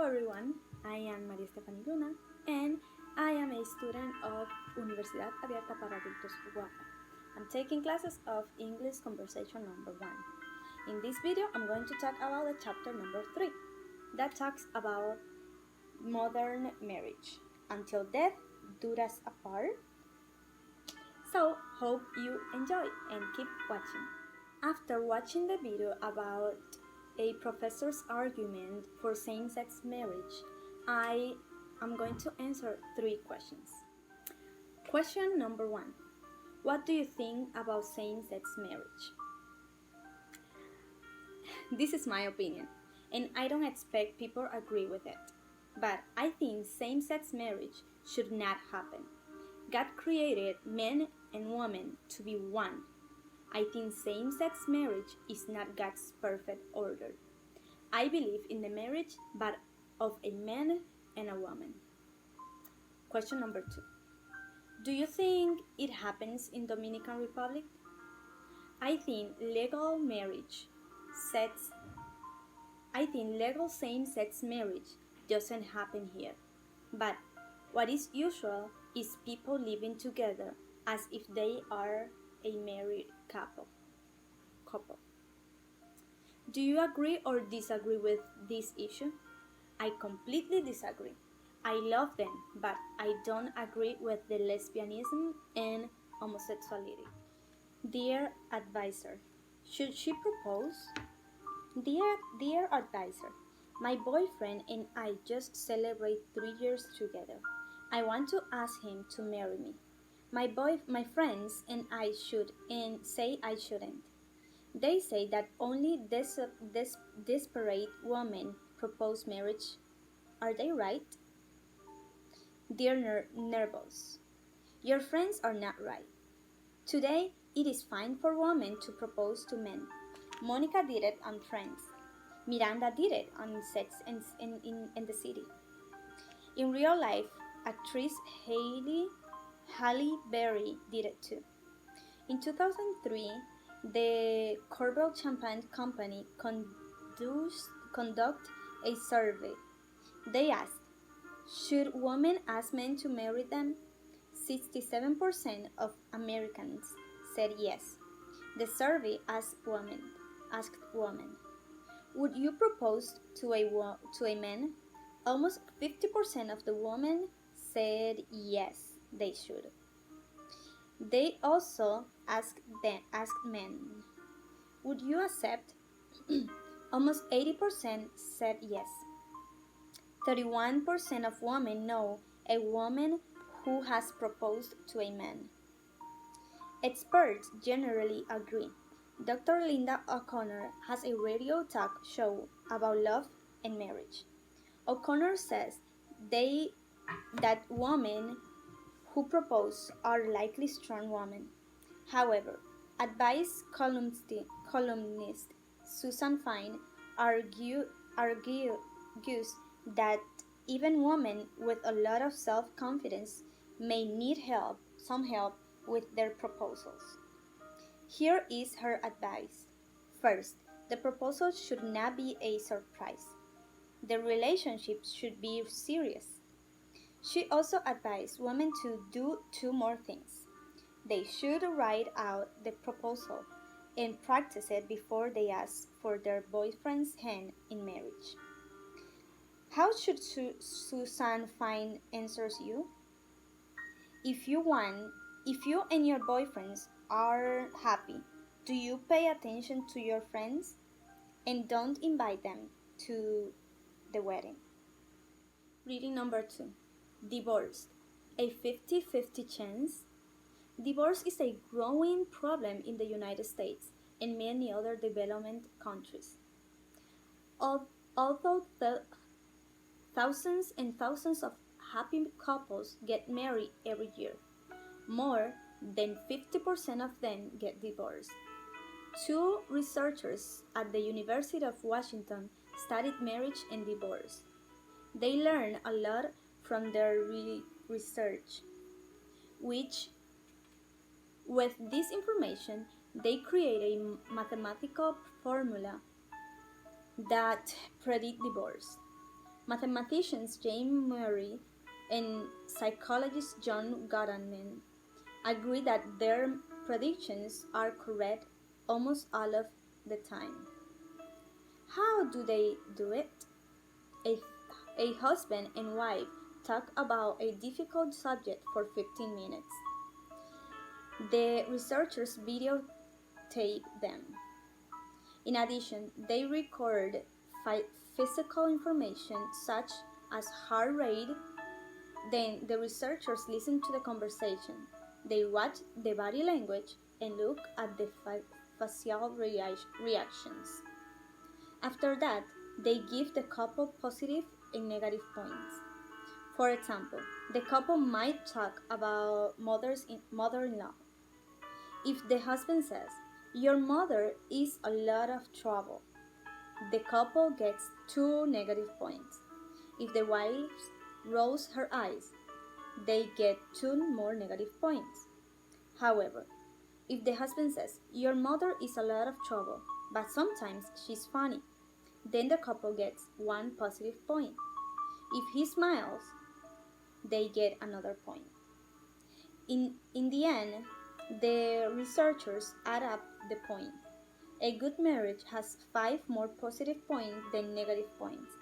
everyone, I am María Estefany Luna and I am a student of Universidad Abierta para Adultos UAPA. I'm taking classes of English Conversation number 1. In this video, I'm going to talk about the chapter number 3 that talks about modern marriage. Until death do us apart. So, hope you enjoy and keep watching. After watching the video about a professor's argument for same-sex marriage, I am going to answer 3 questions. Question number 1. What do you think about same-sex marriage? This is my opinion, and I don't expect people agree with it. But I think same-sex marriage should not happen. God created men and women to be one. I think same-sex marriage is not God's perfect order. I believe in the marriage, but of a man and a woman. Question number 2. Do you think it happens in Dominican Republic? I think legal same-sex marriage doesn't happen here. But what is usual is people living together as if they are a married couple. Do you agree or disagree with this issue? I completely disagree. I love them, but I don't agree with the lesbianism and homosexuality. Dear advisor, should she propose? Dear advisor, my boyfriend and I just celebrate 3 years together. I want to ask him to marry me. My friends and I should and say I shouldn't. They say that only desperate women propose marriage. Are they right? Dear nervous, your friends are not right. Today, it is fine for women to propose to men. Monica did it on Friends. Miranda did it on Sex and in the City. In real life, actress Halle Berry did it too. In 2003, the Corbel Champagne Company conducted a survey. They asked, should women ask men to marry them? 67% of Americans said yes. The survey asked women, would you propose to a man? Almost 50% of the women said yes, they should. They also asked men, would you accept? Almost 80% said yes. 31% of women know a woman who has proposed to a man. Experts generally agree. Dr. Linda O'Connor has a radio talk show about love and marriage. O'Connor says that women who propose are likely strong women. However, advice columnist Susan Fine argues that even women with a lot of self-confidence may need some help with their proposals. Here is her advice. First, the proposal should not be a surprise. The relationship should be serious. She also advised women to do 2 more things. They should write out the proposal and practice it before they ask for their boyfriend's hand in marriage. How should Susan Fine answers you? If you and your boyfriends are happy, do you pay attention to your friends and don't invite them to the wedding? Reading number 2. Divorce. A 50-50 chance? Divorce is a growing problem in the United States and many other development countries. Although thousands and thousands of happy couples get married every year, more than 50% of them get divorced. 2 researchers at the University of Washington studied marriage and divorce. They learned a lot from their research, with this information, they create a mathematical formula that predict divorce. Mathematicians James Murray and psychologist John Gottman agree that their predictions are correct almost all of the time. How do they do it? A, a husband and wife talk about a difficult subject for 15 minutes. The researchers videotape them. In addition, they record physical information such as heart rate. Then the researchers listen to the conversation. They watch the body language and look at the facial reactions. After that, they give the couple positive and negative points. For example, the couple might talk about mother-in-law. If the husband says, "Your mother is a lot of trouble," the couple gets 2 negative points. If the wife rolls her eyes, they get 2 more negative points. However, if the husband says, "Your mother is a lot of trouble, but sometimes she's funny," then the couple gets 1 positive point. If he smiles, they get another point. In the end, the researchers add up the points. A good marriage has 5 more positive points than negative points.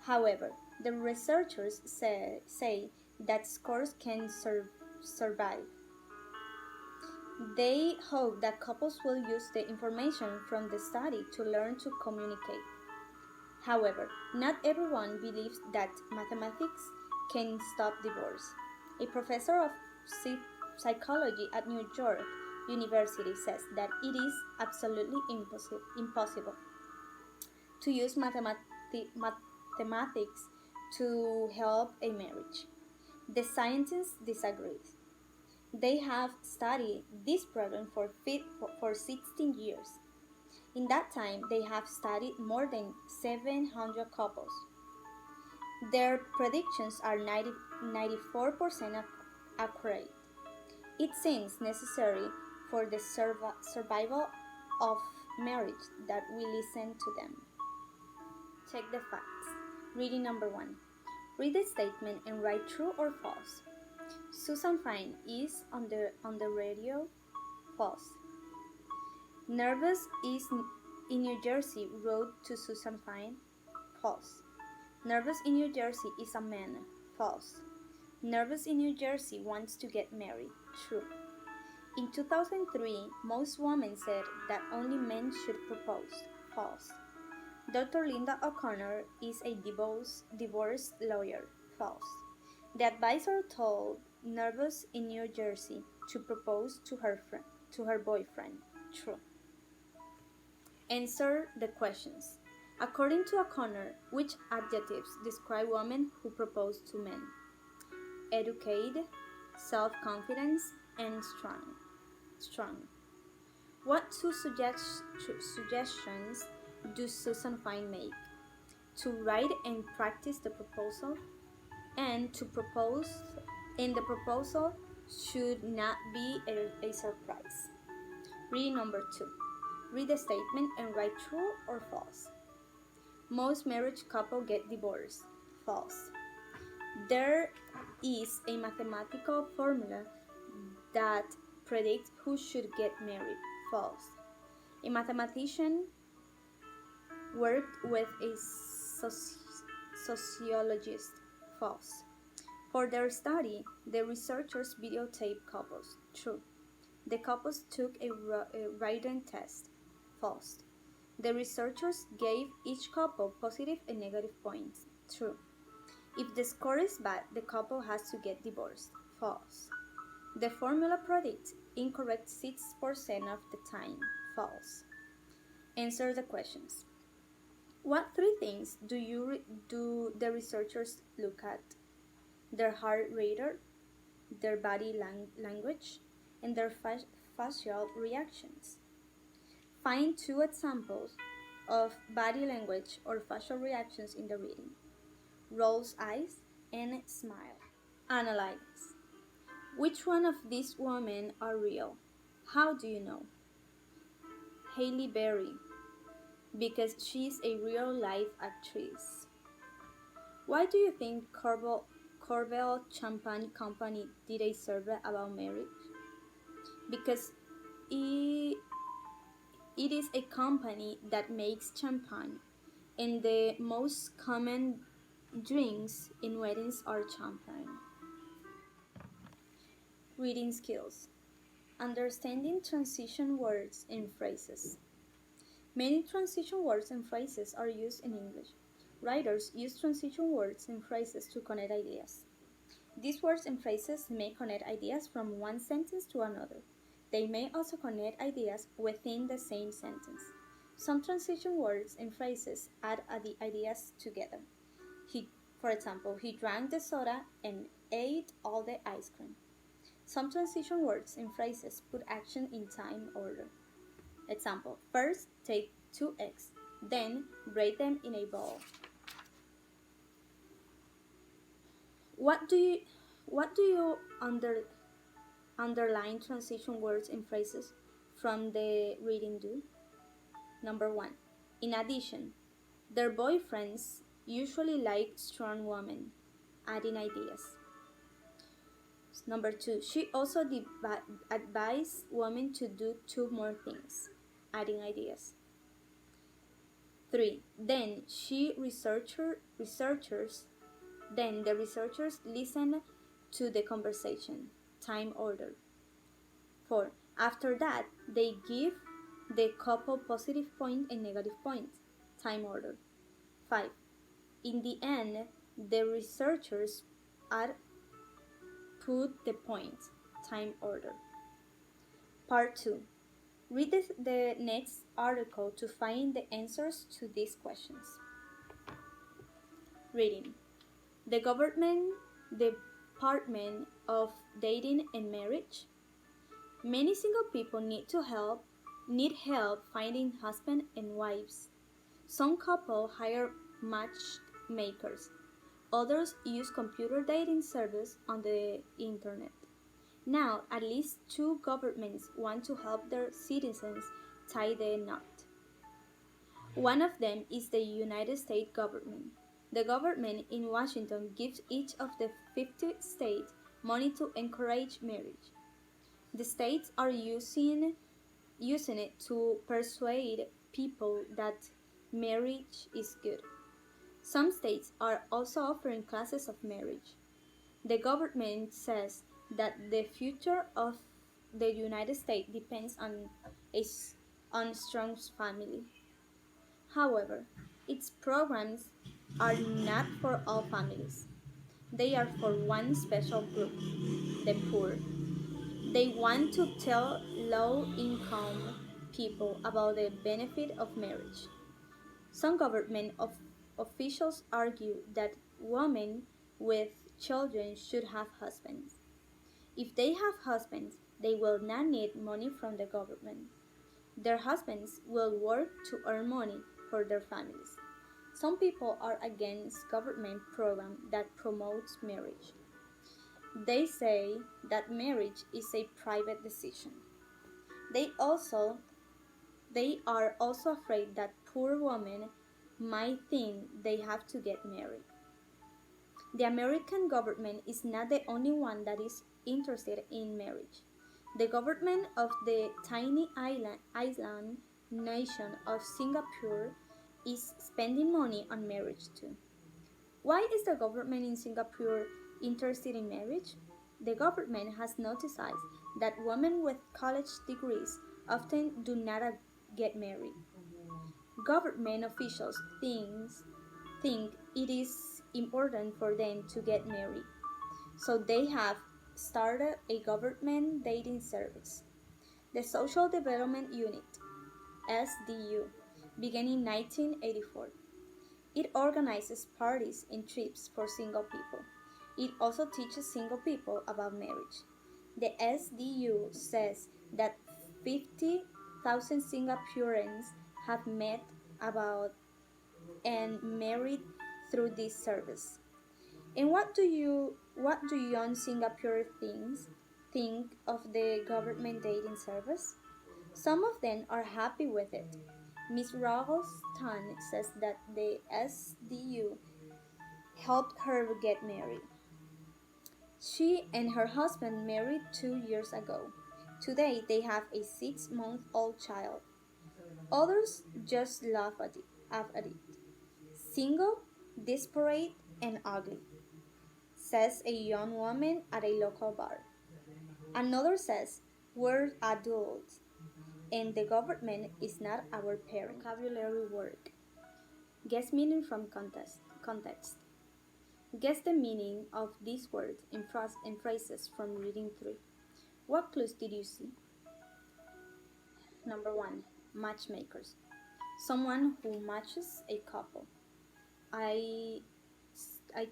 However, the researchers say that scores can survive. They hope that couples will use the information from the study to learn to communicate. However, not everyone believes that mathematics can stop divorce. A professor of psychology at New York University says that it is absolutely impossible to use mathematics to help a marriage. The scientists disagree. They have studied this problem for 16 years. In that time, they have studied more than 700 couples. Their predictions are 94% accurate. It seems necessary for the survival of marriage that we listen to them. Check the facts. Reading number 1. Read the statement and write true or false. Susan Fine is on the radio. False. Nervous is in New Jersey wrote to Susan Fine. False. Nervous in New Jersey is a man. False. Nervous in New Jersey wants to get married. True. In 2003, most women said that only men should propose. False. Dr. Linda O'Connor is a divorce lawyer. False. The advisor told Nervous in New Jersey to propose to her boyfriend. True. Answer the questions. According to O'Connor, which adjectives describe women who propose to men? Educated, self-confidence, and strong. What 2 suggestions do Susan Fine make? To write and practice the proposal, and the proposal should not be a surprise. Reading number 2. Read the statement and write true or false. Most marriage couples get divorced. False. There is a mathematical formula that predicts who should get married. False. A mathematician worked with a sociologist. False. For their study, the researchers videotaped couples. True. The couples took a written test. False. The researchers gave each couple positive and negative points. True. If the score is bad, the couple has to get divorced. False. The formula predicts incorrect 6% of the time. False. Answer the questions. What 3 things do the researchers look at? Their heart rate, their body language, and their facial reactions. Find 2 examples of body language or facial reactions in the reading. Rolls eyes and smile. Analyze. Which one of these women are real? How do you know? Halle Berry, because she's a real-life actress. Why do you think Corvel Champagne Company did a survey about marriage? Because it, it is a company that makes champagne, and the most common drinks in weddings are champagne. Reading skills. Understanding transition words and phrases. Many transition words and phrases are used in English. Writers use transition words and phrases to connect ideas. These words and phrases may connect ideas from one sentence to another. They may also connect ideas within the same sentence. Some transition words and phrases add the ideas together. He, for example, he drank the soda and ate all the ice cream. Some transition words and phrases put action in time order. Example, first take 2 eggs, then break them in a bowl. What do you underline transition words and phrases from the reading do? Number 1. In addition, their boyfriends usually like strong women, adding ideas. Number 2. She also advised women to do 2 more things, adding ideas. 3. Then the researchers listen to the conversation, time order. 4. After that, they give the couple positive point and negative points, time order. 5. In the end, the researchers put the points, time order. Part 2. Read the next article to find the answers to these questions. Reading. The Government Department of Dating and Marriage. Many single people need help finding husband and wives. Some couples hire matchmakers. Others use computer dating service on the internet. Now, at least 2 governments want to help their citizens tie the knot. One of them is the United States government. The government in Washington gives each of the 50 states money to encourage marriage. The states are using it to persuade people that marriage is good. Some states are also offering classes of marriage. The government says that the future of the United States depends on a strong family. However, its programs are not for all families. They are for one special group, the poor. They want to tell low-income people about the benefit of marriage. Some government officials argue that women with children should have husbands. If they have husbands, they will not need money from the government. Their husbands will work to earn money for their families. Some people are against government program that promotes marriage. They say that marriage is a private decision. They are also afraid that poor women might think they have to get married. The American government is not the only one that is interested in marriage. The government of the tiny island nation of Singapore is spending money on marriage too. Why is the government in Singapore interested in marriage? The government has noticed that women with college degrees often do not get married. Government officials think it is important for them to get married, so they have started a government dating service. The Social Development Unit, SDU, began in 1984. It organizes parties and trips for single people. It also teaches single people about marriage. The SDU says that 50,000 Singaporeans have met about and married through this service. And what do young Singaporeans think of the government dating service? Some of them are happy with it. Ms. Rogers Tan says that the SDU helped her get married. She and her husband married 2 years ago. Today they have a 6-month-old child. Others just laugh at it. Single, desperate, and ugly, says a young woman at a local bar. Another says, we're adults, and the government is not our parent. Vocabulary word. Guess meaning from context. Guess the meaning of these words and phrases from reading 3. What clues did you see? Number 1. Matchmakers. Someone who matches a couple. I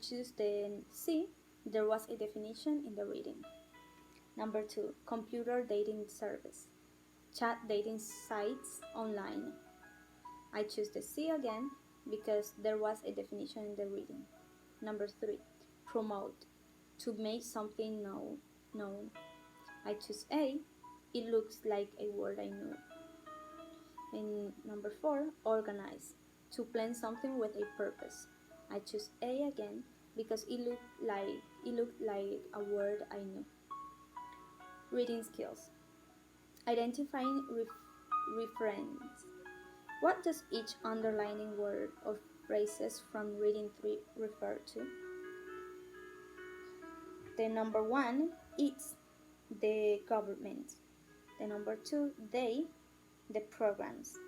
choose the C. There was a definition in the reading. Number 2. Computer dating service. Chat dating sites online. I choose the C again because there was a definition in the reading. Number 3. Promote. To make something known. I choose A. It looks like a word I know. And number 4. Organize. To plan something with a purpose. I choose A again because it looked like a word I knew. Reading skills. Identifying reference. What does each underlining word or phrases from reading 3 refer to? The number 1, it's the government. The number 2, they, the programs.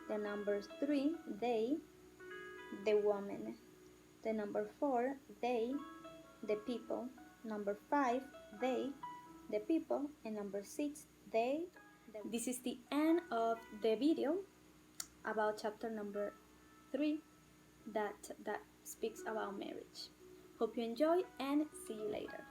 The number 3, they, the woman. The number 4, they, the people. Number 5, they, the people. And number 6, they. This is the end of the video about chapter number 3 that speaks about marriage. Hope you enjoy and see you later.